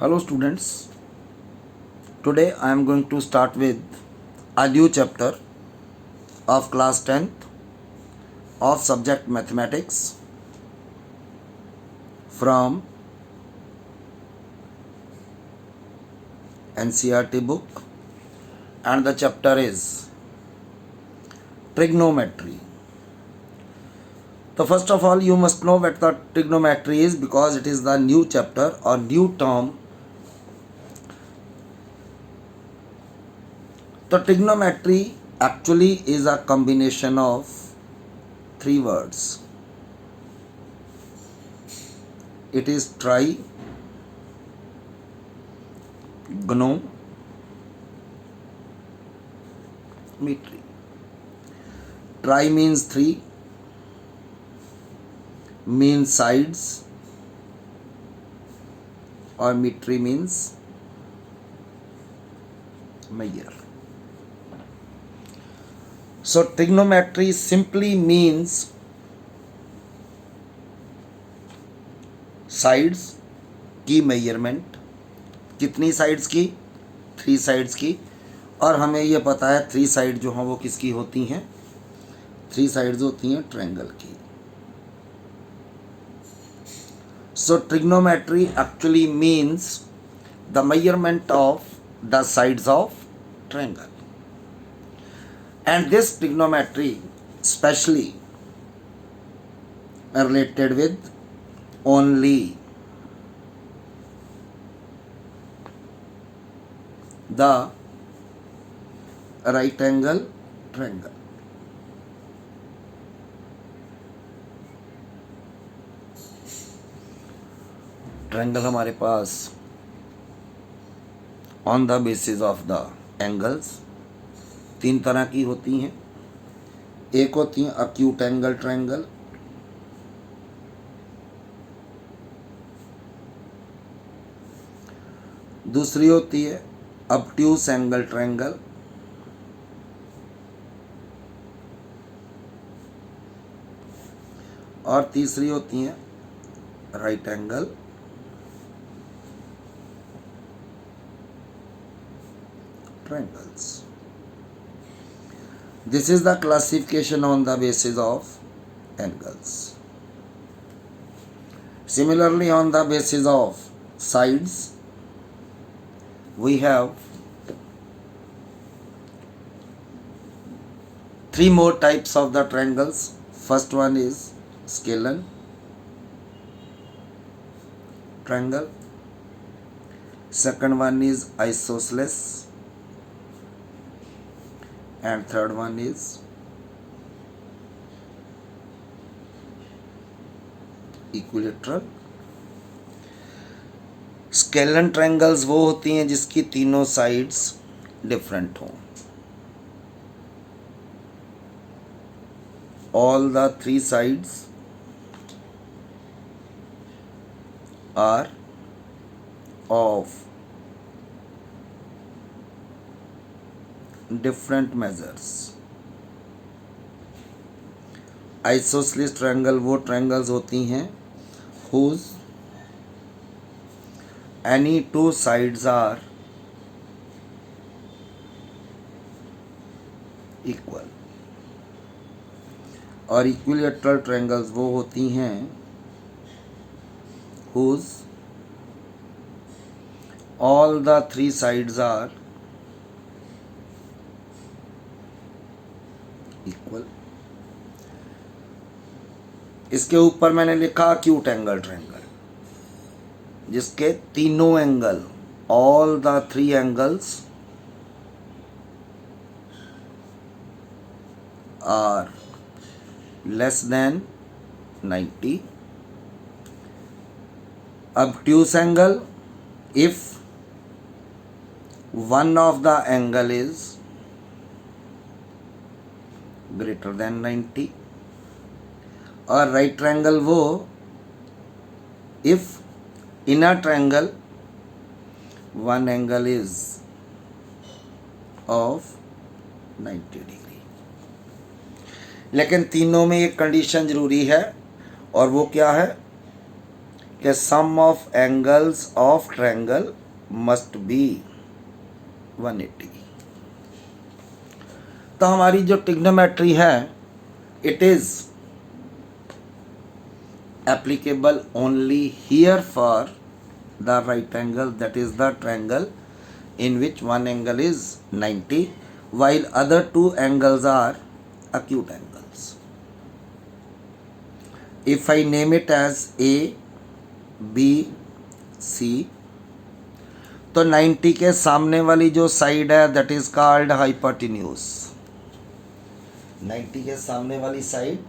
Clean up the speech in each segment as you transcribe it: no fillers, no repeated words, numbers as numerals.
Hello students, today I am going to start with a new chapter of class 10th of subject mathematics from NCERT book, and the chapter is trigonometry. So first of all you must know what the trigonometry is, because it is the new chapter or new term. The trigonometry actually is a combination of three words. It is trigonometry. Tri means three, means sides, or metry means measure. So trigonometry simply means sides की measurement. कितनी sides की? 3 sides की. और हमें ये पता है 3 side जो हैं वो किसकी होती हैं? 3 साइड्स होती हैं ट्रायंगल की. So trigonometry actually means the measurement of the sides of triangle. And this trigonometry specially related with only the right angle triangle. Triangle हमारे पास on the basis of the angles 3 तरह की होती हैं. एक होती हैं अक्यूट एंगल ट्रायंगल, दूसरी होती है ऑब्ट्यूस एंगल ट्रायंगल, और तीसरी होती है right angle triangles. This is the classification on the basis of angles. Similarly on the basis of sides we have 3 more types of the triangles. First one is scalene triangle, second one is isosceles, and third one is equilateral. Scalene triangles वो होती हैं जिसकी तीनों sides different हों. All the 3 sides are of different measures. Isosceles triangle वो triangles होती हैं whose any 2 sides are equal. और इक्विलेटरल ट्रायंगल्स वो होती हैं whose all the 3 sides are equal. इसके ऊपर मैंने लिखा acute angle triangle, जिसके तीनों angle all the 3 angles are less than 90. obtuse angle if one of the angle is greater than 90. और राइट ट्रायंगल वो if in a triangle one angle is of 90 degree. लेकिन तीनों में एक condition जरूरी है, और वो क्या है? कि sum of angles of triangle must be 180। तो हमारी जो ट्रिग्नोमेट्री है it is applicable only here for the right angle, that is the triangle in which one angle is 90 while other two angles are acute angles. If I name it as A, B, C, तो 90 के सामने वाली जो side है that is called hypotenuse. 90 के सामने वाली side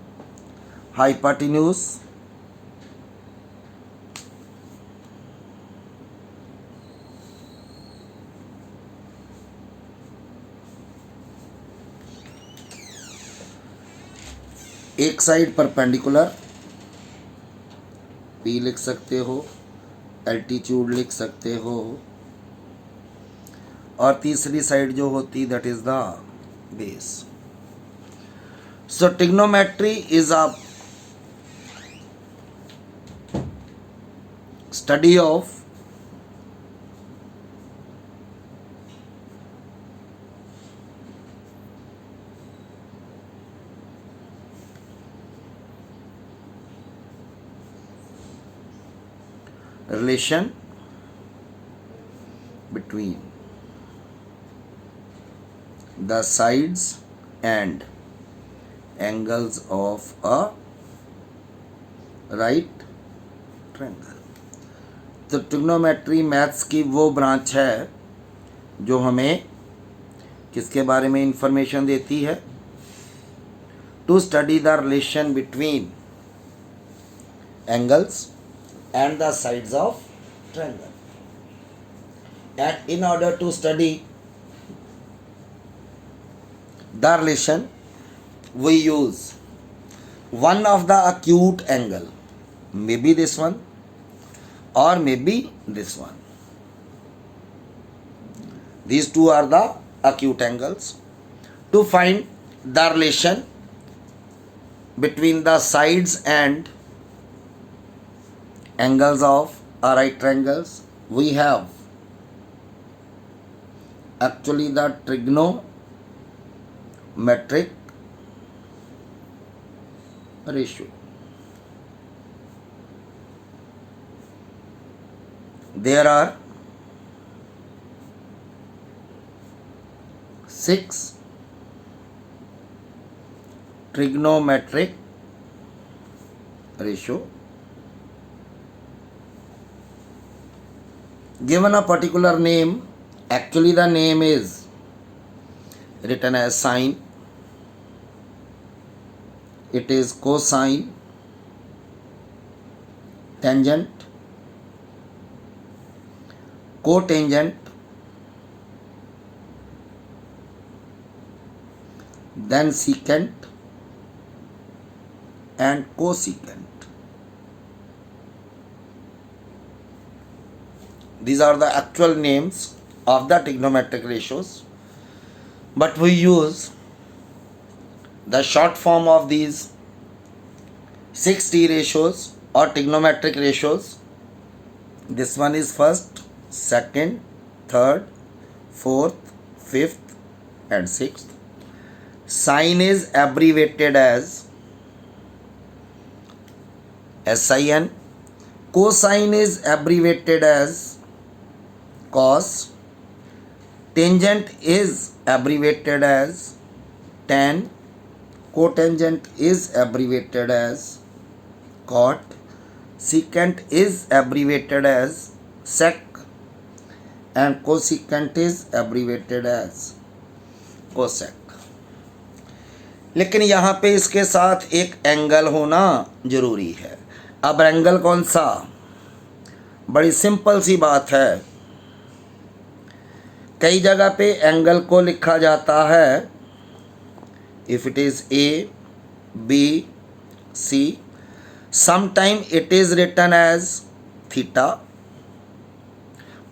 hypotenuse, एक साइड परपेंडिकुलर P लिख सकते हो, एल्टीट्यूड लिख सकते हो, और तीसरी साइड जो होती that is the base. So trigonometry is a study of relation between the sides and angles of a right triangle. तो ट्रिग्नोमेट्री मैथ्स की वो ब्रांच है जो हमें किसके बारे में इंफॉर्मेशन देती है? To study the relation between angles and the sides of triangle. And in order to study the relation, we use one of the acute angle, maybe this one or maybe this one. These two are the acute angles. To find the relation between the sides and angles of a right triangles, we have actually the trigonometric ratio. There are 6 trigonometric ratio given a particular name. Actually the name is written as sine, it is cosine, tangent, cotangent, then secant and cosecant. These are the actual names of the trigonometric ratios, but we use the short form of these 6 T ratios or trigonometric ratios. This one is first, second, third, fourth, fifth and sixth. Sine is abbreviated as SIN. Cosine is abbreviated as cos. Tangent is abbreviated as tan. Cotangent is abbreviated as cot. Secant is abbreviated as sec. And cosecant is abbreviated as cosec. लेकिन यहाँ पे इसके साथ एक angle होना जरूरी है. अब एंगल कौन सा? बड़ी सिंपल सी बात है. कई जगह पे एंगल को लिखा जाता है if it is A B C, sometime it is written as theta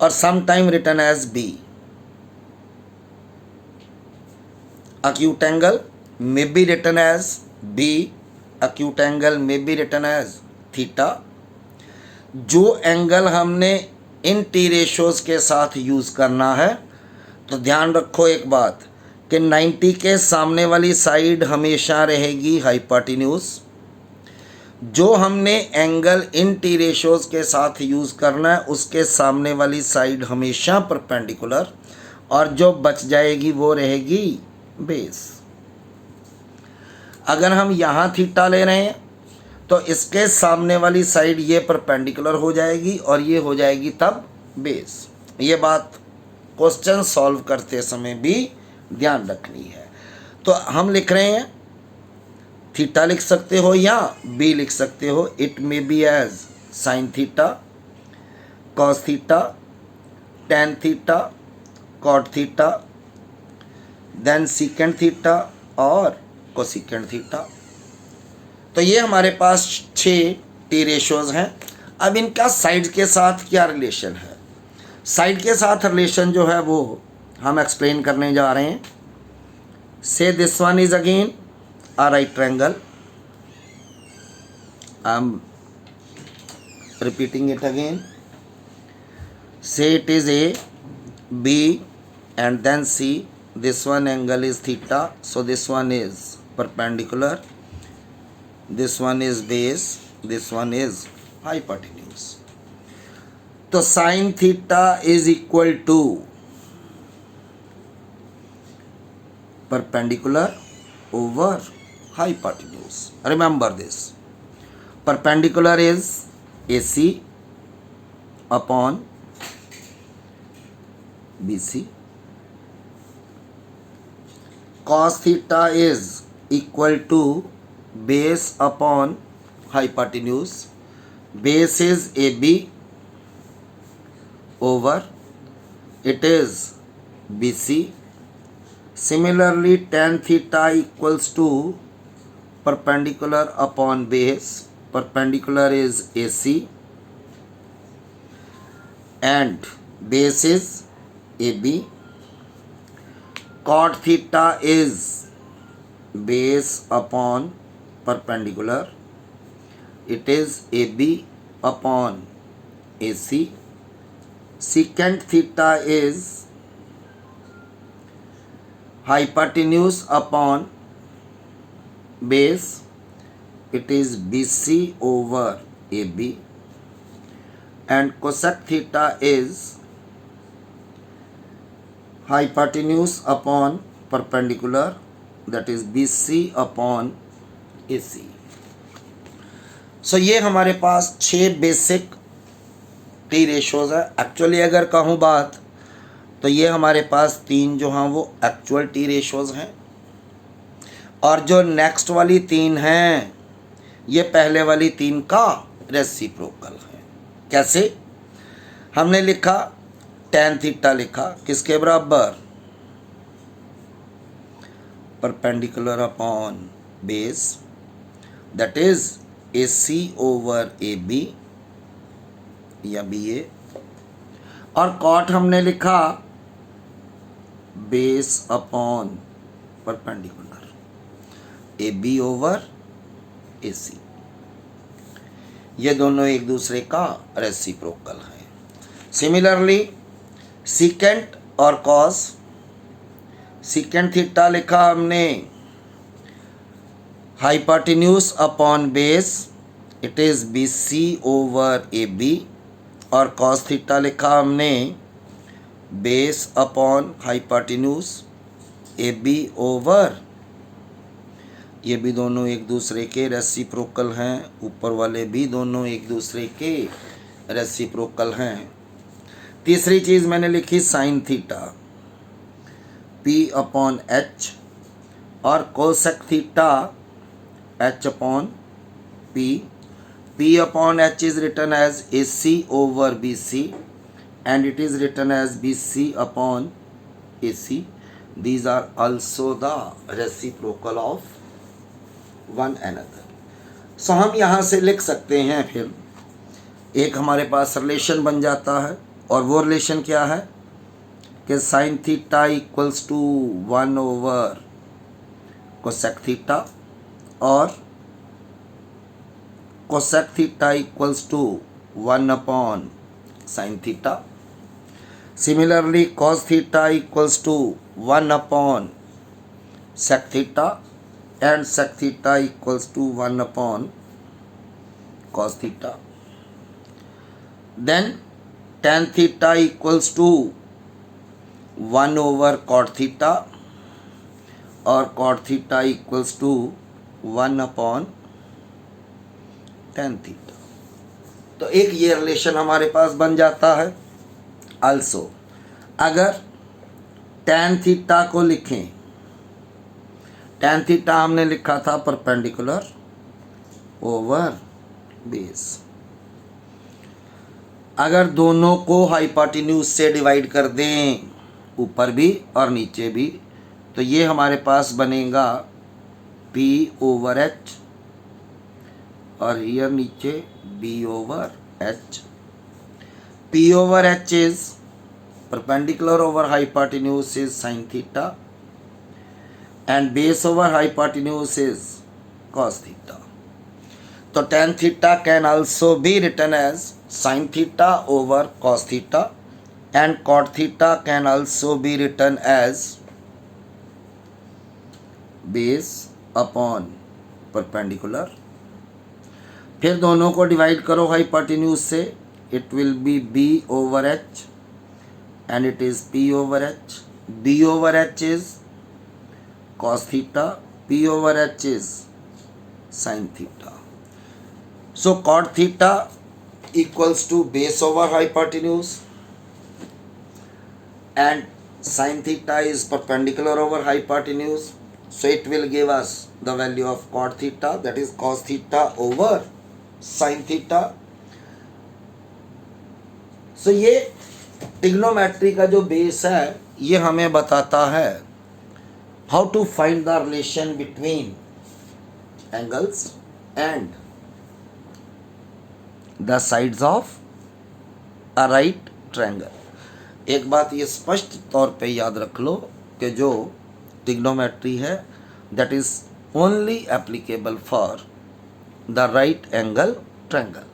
और sometime written as B. acute angle may be written as B, acute angle may be written as theta. जो angle हमने इन T ratios के साथ use करना है, तो ध्यान रखो एक बात कि 90 के सामने वाली साइड हमेशा रहेगी हाइपोटेन्यूज। जो हमने एंगल इन टी रेशोज़ के साथ यूज़ करना है उसके सामने वाली साइड हमेशा परपेंडिकुलर, और जो बच जाएगी वो रहेगी बेस। अगर हम यहाँ थीटा ले रहे हैं तो इसके सामने वाली साइड ये परपेंडिकुलर हो जाएगी और ये हो जाएगी तब बेस। ये बात क्वेश्चन सॉल्व करते समय भी ध्यान रखनी है। तो हम लिख रहे हैं, थीटा लिख सकते हो या बी लिख सकते हो। It may be as sine theta, cos theta, tan theta, cot theta, then secant theta और कोसिकेंट थीटा। तो ये हमारे पास 6 टी रेशोज़ हैं। अब इनका साइड के साथ क्या रिलेशन है? साइड के साथ रिलेशन जो है वो हम एक्सप्लेन करने जा रहे हैं। से this one is again a right triangle. I'm repeating it again. Say it is A, B and then C. This one angle is theta, so this one is perpendicular, this one is base, this one is hypotenuse. तो sin theta is equal to perpendicular over hypotenuse. Remember this. Perpendicular is AC upon BC. Cos theta is equal to base upon hypotenuse. Base is AB over, it is BC. Similarly, tan theta equals to perpendicular upon base. Perpendicular is AC and base is AB. Cot theta is base upon perpendicular. It is AB upon AC. Secant theta is hypotenuse upon base. It is BC over AB. And cosec theta is hypotenuse upon perpendicular, that is BC upon AC. So ये हमारे पास 6 basic T ratios है। Actually अगर कहूँ बात तो ये हमारे पास 3 जो हैं वो एक्चुअल टी रेशोज़ हैं, और जो नेक्स्ट वाली 3 हैं ये पहले वाली 3 का रेसिप्रोकल है। कैसे? हमने लिखा tan थीटा, लिखा किसके बराबर? Perpendicular upon base, that is AC over AB या BA। और कॉट हमने लिखा base upon perpendicular, AB over AC। ये दोनों एक दूसरे का रेसिप्रोकल है। सिमिलरली सीकेंट और कॉस, सीकेंट थीटा लिखा हमने hypotenuse upon base, it is BC over AB। और कॉस थीटा लिखा हमने base upon hypotenuse AB over, ये भी दोनों एक दूसरे के रेसिप्रोकल हैं। ऊपर वाले भी दोनों एक दूसरे के रेसिप्रोकल हैं। तीसरी चीज़ मैंने लिखी sine theta, P upon H, और cosec theta H upon P। P upon H is written as AC over BC and it is written as BC upon AC. These are also the reciprocal of one another. So हम यहाँ से लिख सकते हैं, फिर एक हमारे पास relation बन जाता है, और वो रिलेशन क्या है कि sine theta equals to 1 over cosec theta, और cosec theta equals to 1/sin theta. Similarly, cos theta equals to 1/sec theta, and sec theta equals to 1/cos theta. Then tan theta equals to 1/cot theta, और cot theta equals to 1/tan theta. तो एक ये relation हमारे पास बन जाता है. Also, अगर tan theta को लिखें, tan थीटा हमने लिखा था परपेंडिकुलर ओवर बेस. अगर दोनों को हाइपोटेन्यूज से डिवाइड कर दें, ऊपर भी और नीचे भी, तो ये हमारे पास बनेगा P/H, और हियर नीचे B/H. P/H is perpendicular over hypotenuse is sin theta, and base over hypotenuse is cos theta. So tan theta can also be written as sin theta over cos theta, and cot theta can also be written as base upon perpendicular. फिर दोनों को divide करो hypotenuse से, it will be B/H, and it is P/H. B/H is cos theta, P/H is sin theta. So cot theta equals to base over hypotenuse, and sin theta is perpendicular over hypotenuse. So it will give us the value of cot theta, that is cos theta over sin theta. So ये trigonometry का जो base है, ये हमें बताता है how to find the relation between angles and the sides of a right triangle. एक बात ये स्पष्ट तौर पे याद रख लो कि जो ट्रिग्नोमेट्री है, that is only applicable for the right angle triangle.